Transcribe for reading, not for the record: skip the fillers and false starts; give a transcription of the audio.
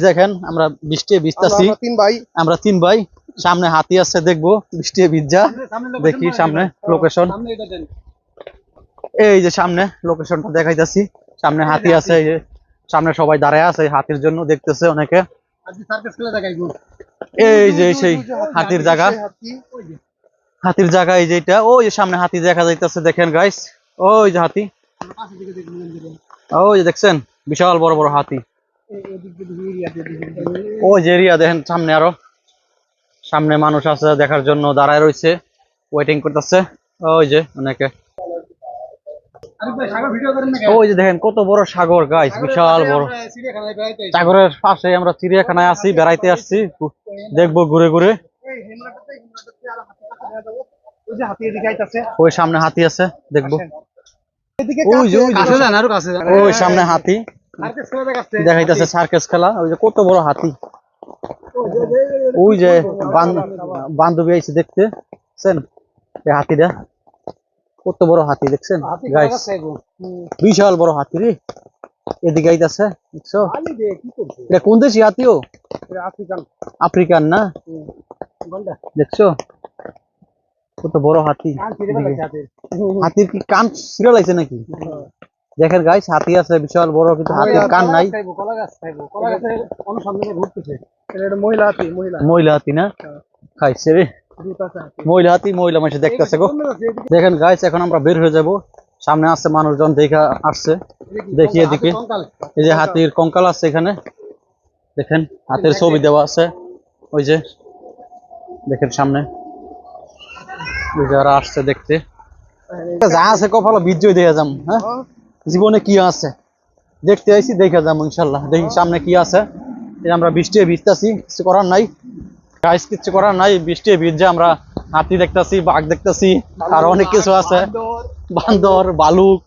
দেখেন আমরা বৃষ্টি ভিজতাছি, আমরা তিন ভাই, সামনে হাতি আছে দেখবো বৃষ্টি ভিজা, দেখি সামনে লোকেশন, এই যে সামনে লোকেশনটা দেখাইতাছি, সামনে হাতি আছে, এই যে সামনে সবাই দাঁড়ায় আছে হাতির জন্য, দেখতেছে অনেকে, এই যে সেই হাতির জায়গা, হাতির জায়গা এই যে এটা, ওই যে সামনে হাতি দেখা যাইতেছে, দেখেন গাইস, ওই যে হাতি, ওই যে দেখছেন বিশাল বড় বড় হাতি, ওই যে এরিয়া দেখেন, সামনে আরো সামনে মানুষ আছে দেখার জন্য দাঁড়ায় রয়েছে, ওয়েটিং করতেছে, ওই যে অনেকে, ওই যে দেখেন কত বড় সাগর গাইস, বিশাল বড় সাগরের পাশে আমরা চিড়িয়াখানায় আছি, বেড়াইতে আসছি, দেখবো ঘুরে ঘুরে, ওই সামনে হাতি আছে দেখবো, ওই সামনে হাতি দেখাইতেছে, সার্কাস খেলা, ওই যে কত বড় হাতি, ওই যে বান্ধবী আইছে দেখতে এই হাতিটা, কত বড় হাতি দেখছেন গাইস, বিশাল বড় হাতি রে, এদিকে আইতাছে, দেখছো এটা কোন দেশি হাতিও, আফ্রিকান না, দেখছো কত বড় হাতি, হাতির কি কান ছিঁড়ে লাগছে নাকি, দেখেন গাইস হাতি আছে বিশাল বড়, কিন্তু হাতির কান নাই, মহিলা হাতি না, খাইছে রে মহিলা হাতি, মহিলা মানুষ দেখতেছে গো, দেখেন গাইস এখন আমরা বের হয়ে যাব, সামনে আসছে মানুষজন দেখা আসছে, দেখি এদিকে এই যে হাতির কঙ্কাল আছে এখানে, দেখেন হাতের ছবি দেওয়া আছে, ওই যে দেখেন সামনে যারা আসছে দেখতে, যা আছে কপালে বিজয় দেখা যাম, হ্যাঁ জীবনে কি আছে দেখতে আইছি, দেখা যাম ইনশাল্লাহ, দেখি সামনে কি আছে, আমরা বৃষ্টি ভিজতেছি, কিছু করার নাই গাইস, কিছু করার নাই, বৃষ্টি ভিজে আমরা হাতি দেখতেছি, বাঘ দেখতেছি, আর অনেক কিছু আছে, বান্দর, ভালুক,